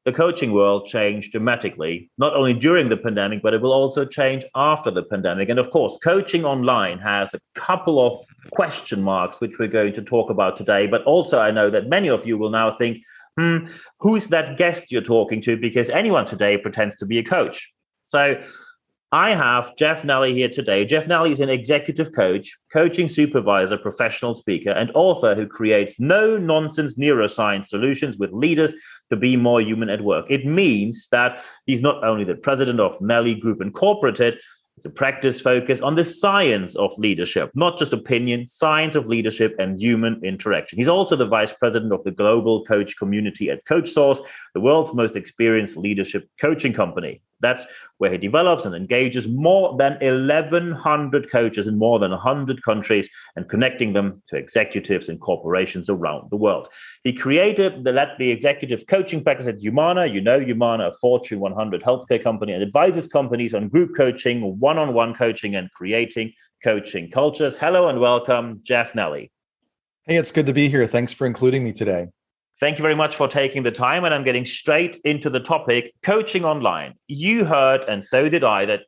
the coaching world changed dramatically, not only during the pandemic, but it will also change after the pandemic. And of course, coaching online has a couple of question marks, which we're going to talk about today. But also, I know that many of you will now think, who's that guest you're talking to? Because anyone today pretends to be a coach. So I have Jeff Nally here today. Jeff Nally is an executive coach, coaching supervisor, professional speaker, and author who creates no-nonsense neuroscience solutions with leaders to be more human at work. It means that he's not only the president of Nally Group Incorporated, it's a practice focused on the science of leadership, not just opinion, science of leadership and human interaction. He's also the vice president of the global coach community at CoachSource, the world's most experienced leadership coaching company. That's where he develops and engages more than 1,100 coaches in more than 100 countries and connecting them to executives and corporations around the world. He created the executive coaching practice at Humana. You know Humana, a Fortune 100 healthcare company, and advises companies on group coaching, one-on-one coaching, and creating coaching cultures. Hello and welcome, Jeff Nally. Hey, it's good to be here. Thanks for including me today. Thank you very much for taking the time. And I'm getting straight into the topic, coaching online. You heard, and so did I, that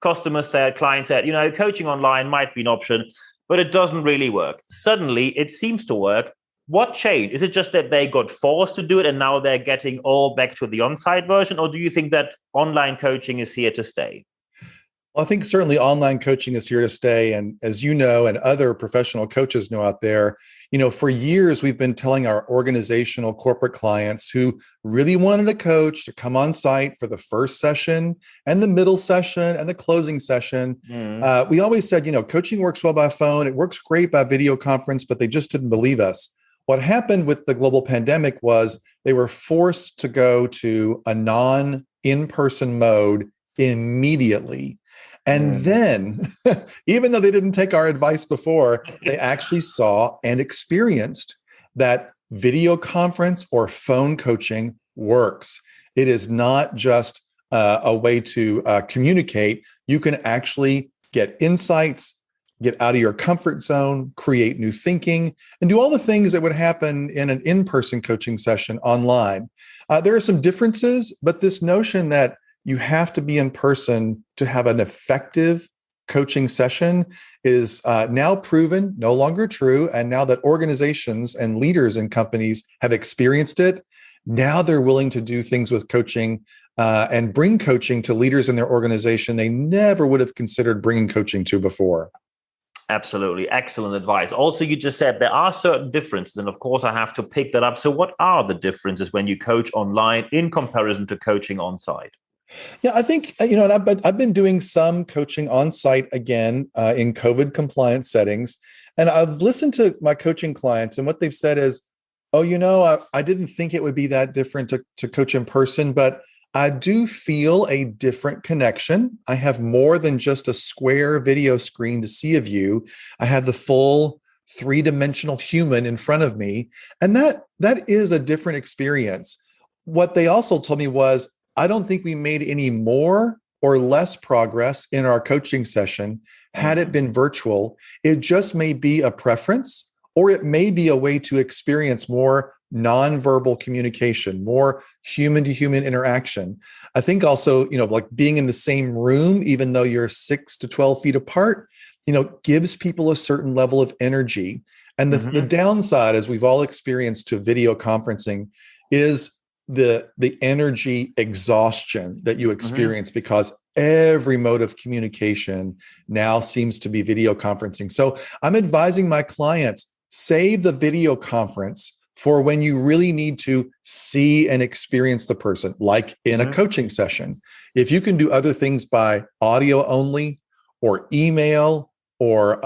customers said, clients said, coaching online might be an option, but it doesn't really work. Suddenly, it seems to work. What changed? Is it just that they got forced to do it and now they're getting all back to the on-site version? Or do you think that online coaching is here to stay? Well, I think certainly online coaching is here to stay. And as you know, and other professional coaches know out there, for years, we've been telling our organizational corporate clients who really wanted a coach to come on site for the first session and the middle session and the closing session. We always said, coaching works well by phone. It works great by video conference, but they just didn't believe us. What happened with the global pandemic was they were forced to go to a non-in-person mode immediately. And then, even though they didn't take our advice before, they actually saw and experienced that video conference or phone coaching works. It is not just a way to communicate. You can actually get insights, get out of your comfort zone, create new thinking, and do all the things that would happen in an in-person coaching session online. There are some differences, but this notion that you have to be in person to have an effective coaching session is now proven, no longer true. And now that organizations and leaders in companies have experienced it, now they're willing to do things with coaching and bring coaching to leaders in their organization they never would have considered bringing coaching to before. Absolutely. Excellent advice. Also, you just said there are certain differences, and of course, I have to pick that up. So what are the differences when you coach online in comparison to coaching on site? Yeah, I think, and I've been doing some coaching on site again in COVID compliant settings. And I've listened to my coaching clients, and what they've said is, I didn't think it would be that different to coach in person, but I do feel a different connection. I have more than just a square video screen to see of you. I have the full three-dimensional human in front of me. And that is a different experience. What they also told me was, I don't think we made any more or less progress in our coaching session had it been virtual. It just may be a preference, or it may be a way to experience more nonverbal communication, more human-to-human interaction. I think also, like being in the same room, even though you're 6 to 12 feet apart, gives people a certain level of energy. And the downside, as we've all experienced to video conferencing, is the energy exhaustion that you experience because every mode of communication now seems to be video conferencing. So I'm advising my clients, save the video conference for when you really need to see and experience the person, like in a coaching session. If you can do other things by audio only or email or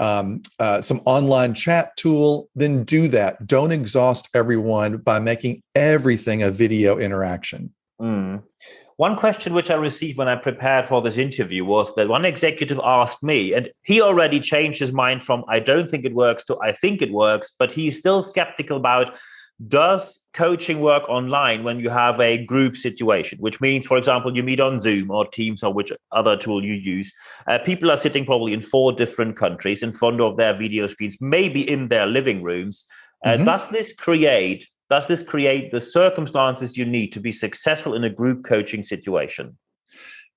some online chat tool, then do that. Don't exhaust everyone by making everything a video interaction. One question which I received when I prepared for this interview was that one executive asked me, and he already changed his mind from I don't think it works to I think it works, but he's still skeptical about, does coaching work online when you have a group situation, which means, for example, you meet on Zoom or Teams or which other tool you use. People are sitting probably in 4 different countries in front of their video screens, maybe in their living rooms. Does this create does this create the circumstances you need to be successful in a group coaching situation?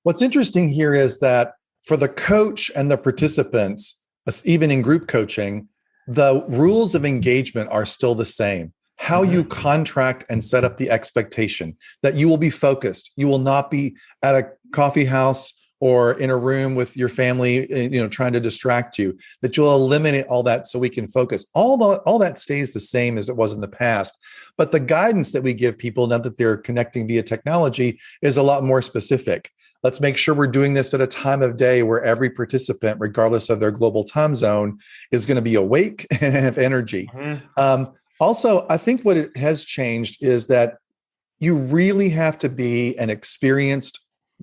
What's interesting here is that for the coach and the participants, even in group coaching, the rules of engagement are still the same. How you contract and set up the expectation that you will be focused. You will not be at a coffee house or in a room with your family, trying to distract you, that you'll eliminate all that so we can focus. All that stays the same as it was in the past. But the guidance that we give people now that they're connecting via technology is a lot more specific. Let's make sure we're doing this at a time of day where every participant, regardless of their global time zone, is going to be awake and have energy. Also, I think what it has changed is that you really have to be an experienced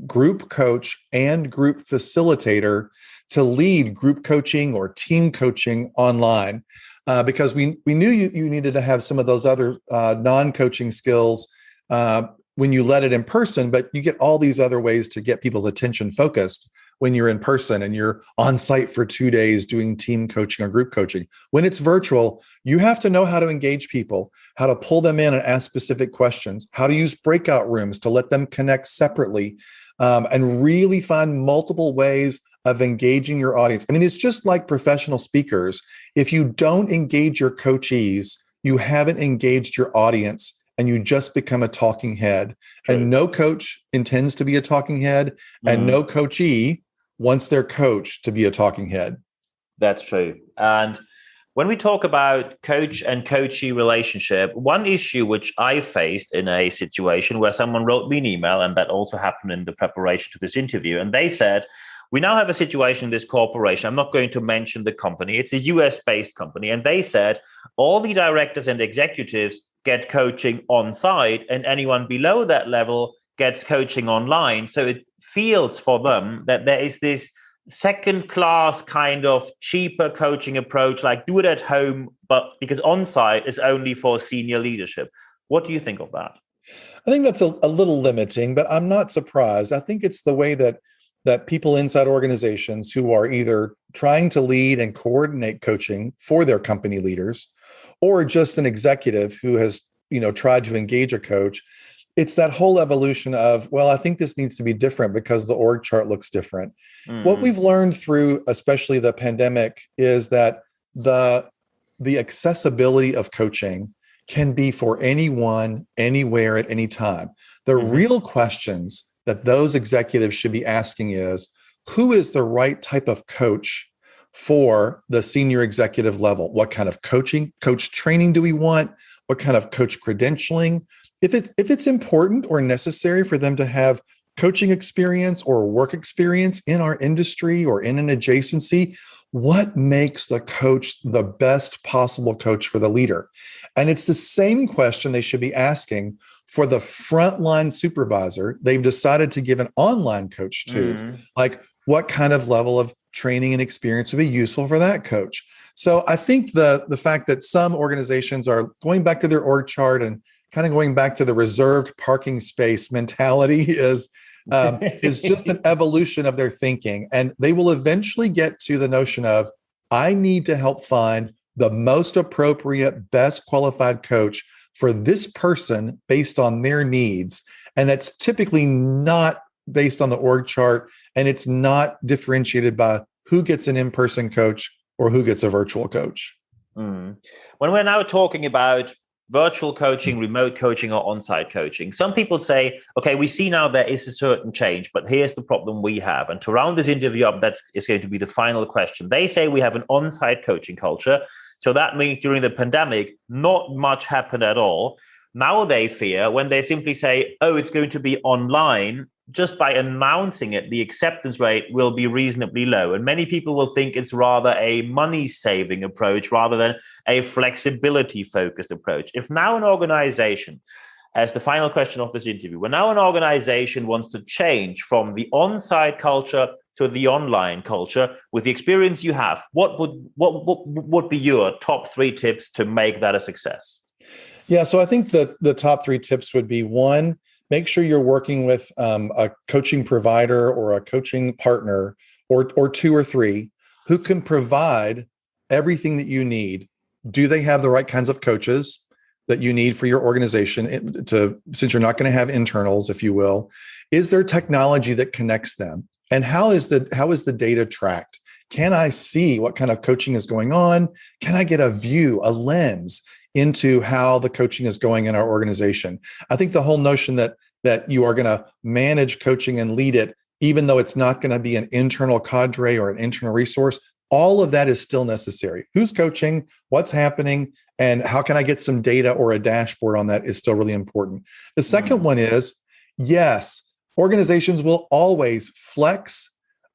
group coach and group facilitator to lead group coaching or team coaching online, because we knew you needed to have some of those other non-coaching skills when you led it in person, but you get all these other ways to get people's attention focused when you're in person and you're on site for 2 days doing team coaching or group coaching. When it's virtual, you have to know how to engage people, how to pull them in and ask specific questions, how to use breakout rooms to let them connect separately, and really find multiple ways of engaging your audience. I mean, it's just like professional speakers. If you don't engage your coachees, you haven't engaged your audience and you just become a talking head. True. And no coach intends to be a talking head, and no coachee wants their coach to be a talking head. That's true. And when we talk about coach and coachee relationship, one issue which I faced in a situation where someone wrote me an email, and that also happened in the preparation to this interview, and they said, we now have a situation in this corporation. I'm not going to mention the company. It's a US-based company. And they said all the directors and executives get coaching on site, and anyone below that level gets coaching online. So it feels for them that there is this second class kind of cheaper coaching approach, like do it at home, but because on site is only for senior leadership. What do you think of that? I think that's a little limiting, but I'm not surprised. I think it's the way that people inside organizations who are either trying to lead and coordinate coaching for their company leaders, or just an executive who has, tried to engage a coach. It's that whole evolution of, well, I think this needs to be different because the org chart looks different. What we've learned through, especially the pandemic, is that the accessibility of coaching can be for anyone, anywhere, at any time. The real questions that those executives should be asking is, who is the right type of coach for the senior executive level? What kind of coach training do we want? What kind of coach credentialing? If it's important or necessary for them to have coaching experience or work experience in our industry or in an adjacency, what makes the coach the best possible coach for the leader? And it's the same question they should be asking for the frontline supervisor they've decided to give an online coach to. Like, what kind of level of training and experience would be useful for that coach? So I think the fact that some organizations are going back to their org chart and kind of going back to the reserved parking space mentality is just an evolution of their thinking. And they will eventually get to the notion of, I need to help find the most appropriate, best qualified coach for this person based on their needs. And that's typically not based on the org chart, and it's not differentiated by who gets an in-person coach or who gets a virtual coach. When we're now talking about virtual coaching, remote coaching, or on-site coaching, some people say, okay, we see now there is a certain change, but here's the problem we have. And to round this interview up, that is going to be the final question. They say we have an on-site coaching culture. So that means during the pandemic, not much happened at all. Now they fear when they simply say, oh, it's going to be online, just by announcing it, the acceptance rate will be reasonably low. And many people will think it's rather a money-saving approach rather than a flexibility-focused approach. If now an organization, as the final question of this interview, when now an organization wants to change from the on-site culture to the online culture, with the experience you have, what would be your top 3 tips to make that a success? Yeah, so I think the top 3 tips would be: 1, make sure you're working with a coaching provider or a coaching partner, or 2 or 3, who can provide everything that you need. Do they have the right kinds of coaches? that you need for your organization since you're not going to have internals, if you will? Is there technology that connects them? And how is the data tracked? Can I see what kind of coaching is going on? Can I get a view, a lens into how the coaching is going in our organization? I think the whole notion that you are going to manage coaching and lead it, even though it's not going to be an internal cadre or an internal resource, all of that is still necessary. Who's coaching? What's happening? And how can I get some data or a dashboard on that is still really important. The second one is, yes, organizations will always flex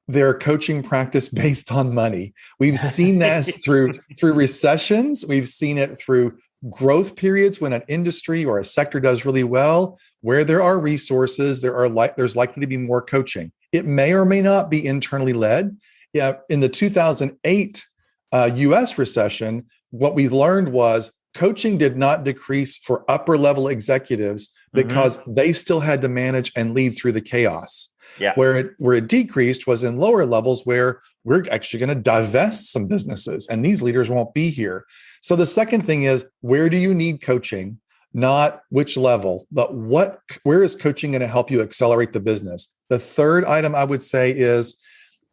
their coaching practice based on money. We've seen this through recessions. We've seen it through growth periods when an industry or a sector does really well. Where there are resources, there's likely to be more coaching. It may or may not be internally led. Yeah, in the 2008 US recession, what we learned was coaching did not decrease for upper level executives because they still had to manage and lead through the chaos. Yeah. Where it decreased was in lower levels where we're actually going to divest some businesses and these leaders won't be here. So the second thing is, where do you need coaching? Not which level, but where is coaching going to help you accelerate the business? The third item I would say is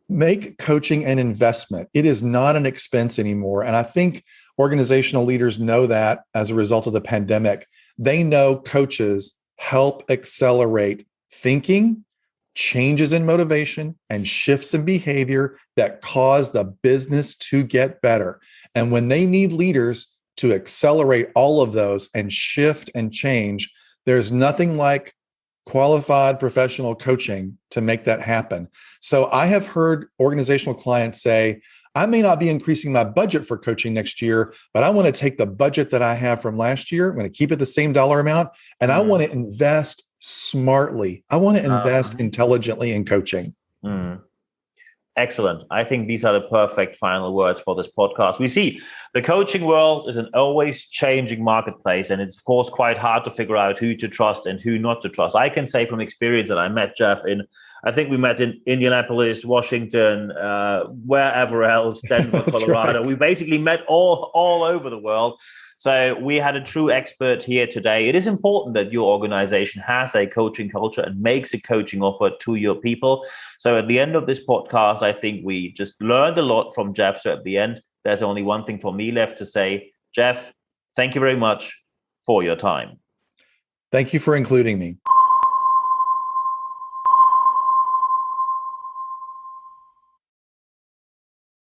make coaching an investment. It is not an expense anymore. And I think organizational leaders know that as a result of the pandemic. They know coaches help accelerate thinking, changes in motivation, and shifts in behavior that cause the business to get better. And when they need leaders to accelerate all of those and shift and change, there's nothing like qualified professional coaching to make that happen. So I have heard organizational clients say, I may not be increasing my budget for coaching next year, but I want to take the budget that I have from last year. I'm going to keep it the same dollar amount, and I want to invest smartly. I want to invest intelligently in coaching. Excellent. I think these are the perfect final words for this podcast. We see the coaching world is an always changing marketplace, and it's of course quite hard to figure out who to trust and who not to trust. I can say from experience that I met Jeff I think we met in Indianapolis, Washington, wherever else, Denver, Colorado. Right. We basically met all over the world. So we had a true expert here today. It is important that your organization has a coaching culture and makes a coaching offer to your people. So at the end of this podcast, I think we just learned a lot from Jeff. So at the end, there's only one thing for me left to say. Jeff, thank you very much for your time. Thank you for including me.